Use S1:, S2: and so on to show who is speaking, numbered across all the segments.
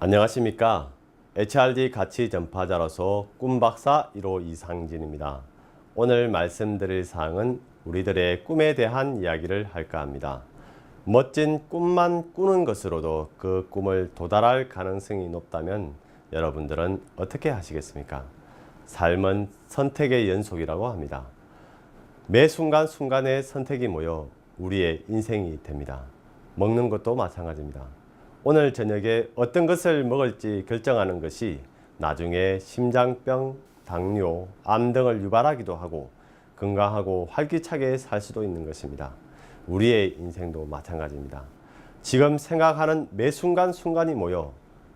S1: 안녕하십니까. HRD 가치 전파자로서 꿈박사 1호 이상진입니다. 오늘 말씀드릴 사항은 우리들의 꿈에 대한 이야기를 할까 합니다. 멋진 꿈만 꾸는 것으로도 그 꿈을 도달할 가능성이 높다면 여러분들은 어떻게 하시겠습니까? 삶은 선택의 연속이라고 합니다. 매 순간순간의 선택이 모여 우리의 인생이 됩니다. 먹는 것도 마찬가지입니다. 오늘 저녁에 어떤 것을 먹을지 결정하는 것이 나중에 심장병, 당뇨, 암 등을 유발하기도 하고 건강하고 활기차게 살 수도 있는 것입니다. 우리의 인생도 마찬가지입니다. 지금 생각하는 매 순간순간이 모여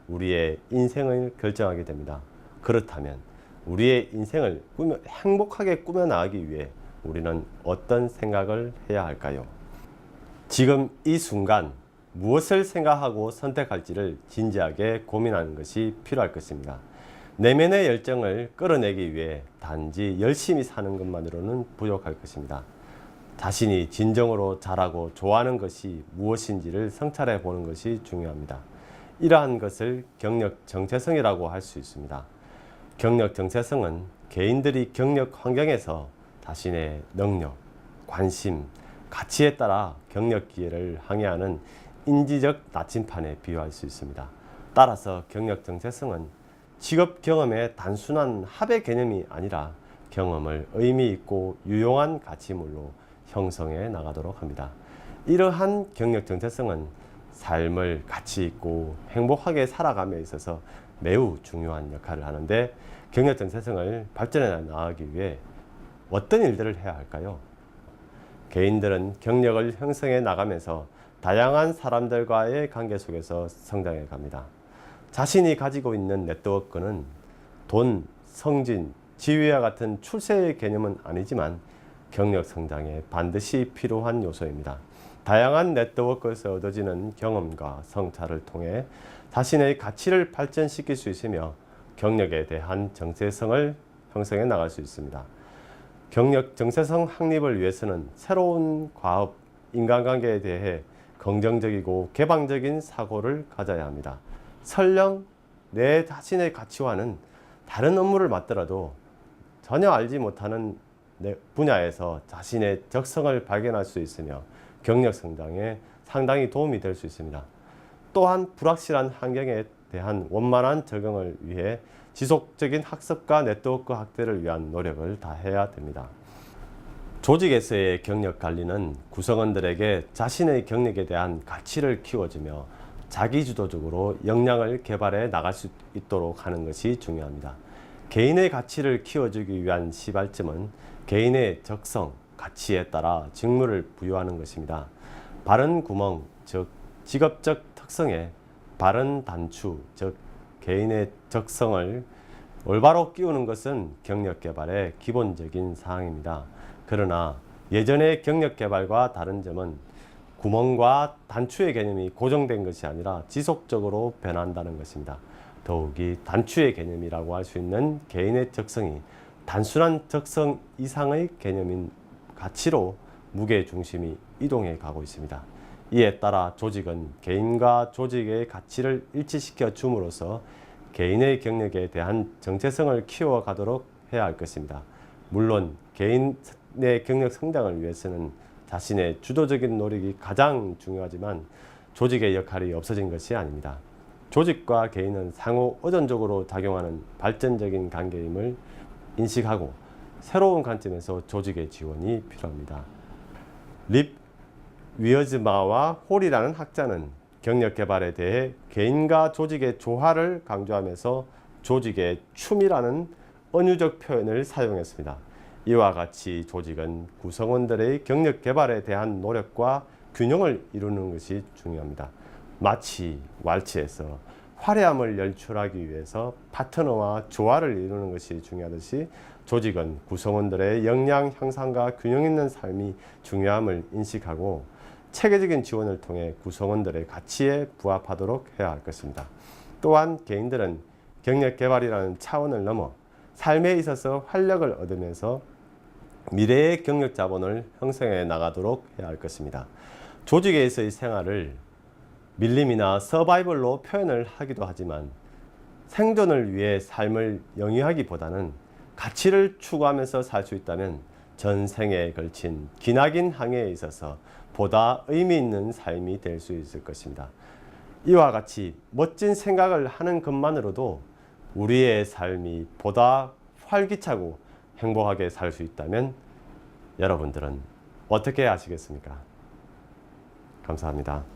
S1: 우리의 인생을 결정하게 됩니다. 그렇다면 우리의 인생을 행복하게 꾸며나가기 위해 우리는 어떤 생각을 해야 할까요? 지금 이 순간 무엇을 생각하고 선택할지를 진지하게 고민하는 것이 필요할 것입니다. 내면의 열정을 끌어내기 위해 단지 열심히 사는 것만으로는 부족할 것입니다. 자신이 진정으로 잘하고 좋아하는 것이 무엇인지를 성찰해 보는 것이 중요합니다. 이러한 것을 경력 정체성이라고 할 수 있습니다. 경력 정체성은 개인들이 경력 환경에서 자신의 능력, 관심, 가치에 따라 경력 기회를 항해하는 인지적 나침판에 비유할 수 있습니다. 따라서 경력 정체성은 직업 경험의 단순한 합의 개념이 아니라 경험을 의미 있고 유용한 가치물로 형성해 나가도록 합니다. 이러한 경력 정체성은 삶을 가치 있고 행복하게 살아감에 있어서 매우 중요한 역할을 하는데, 경력 정체성을 발전해 나가기 위해 어떤 일들을 해야 할까요? 개인들은 경력을 형성해 나가면서 다양한 사람들과의 관계 속에서 성장해 갑니다. 자신이 가지고 있는 네트워크는 돈, 성진, 지위와 같은 출세의 개념은 아니지만 경력 성장에 반드시 필요한 요소입니다. 다양한 네트워크에서 얻어지는 경험과 성찰을 통해 자신의 가치를 발전시킬 수 있으며 경력에 대한 정체성을 형성해 나갈 수 있습니다. 경력 정체성 확립을 위해서는 새로운 과업, 인간관계에 대해 긍정적이고 개방적인 사고를 가져야 합니다. 설령 내 자신의 가치와는 다른 업무를 맡더라도 전혀 알지 못하는 분야에서 자신의 적성을 발견할 수 있으며 경력 성장에 상당히 도움이 될 수 있습니다. 또한 불확실한 환경에 대한 원만한 적응을 위해 지속적인 학습과 네트워크 확대를 위한 노력을 다해야 됩니다. 조직에서의 경력 관리는 구성원들에게 자신의 경력에 대한 가치를 키워주며 자기주도적으로 역량을 개발해 나갈 수 있도록 하는 것이 중요합니다. 개인의 가치를 키워주기 위한 시발점은 개인의 적성, 가치에 따라 직무를 부여하는 것입니다. 바른 구멍, 즉 직업적 특성에 바른 단추, 즉 개인의 적성을 올바로 끼우는 것은 경력 개발의 기본적인 사항입니다. 그러나 예전의 경력 개발과 다른 점은 구멍과 단추의 개념이 고정된 것이 아니라 지속적으로 변한다는 것입니다. 더욱이 단추의 개념이라고 할 수 있는 개인의 적성이 단순한 적성 이상의 개념인 가치로 무게 중심이 이동해 가고 있습니다. 이에 따라 조직은 개인과 조직의 가치를 일치시켜 줌으로써 개인의 경력에 대한 정체성을 키워가도록 해야 할 것입니다. 물론 개인의 경력 성장을 위해서는 자신의 주도적인 노력이 가장 중요하지만 조직의 역할이 없어진 것이 아닙니다. 조직과 개인은 상호 의존적으로 작용하는 발전적인 관계임을 인식하고 새로운 관점에서 조직의 지원이 필요합니다. 립 위어즈마와 홀이라는 학자는 경력 개발에 대해 개인과 조직의 조화를 강조하면서 조직의 춤이라는 은유적 표현을 사용했습니다. 이와 같이 조직은 구성원들의 경력 개발에 대한 노력과 균형을 이루는 것이 중요합니다. 마치 왈츠에서 화려함을 연출하기 위해서 파트너와 조화를 이루는 것이 중요하듯이 조직은 구성원들의 역량 향상과 균형 있는 삶이 중요함을 인식하고 체계적인 지원을 통해 구성원들의 가치에 부합하도록 해야 할 것입니다. 또한 개인들은 경력 개발이라는 차원을 넘어 삶에 있어서 활력을 얻으면서 미래의 경력 자본을 형성해 나가도록 해야 할 것입니다. 조직에서의 생활을 밀림이나 서바이벌로 표현을 하기도 하지만 생존을 위해 삶을 영위하기보다는 가치를 추구하면서 살 수 있다면 전생에 걸친 기나긴 항해에 있어서 보다 의미 있는 삶이 될 수 있을 것입니다. 이와 같이 멋진 생각을 하는 것만으로도 우리의 삶이 보다 활기차고 행복하게 살 수 있다면 여러분들은 어떻게 하시겠습니까? 감사합니다.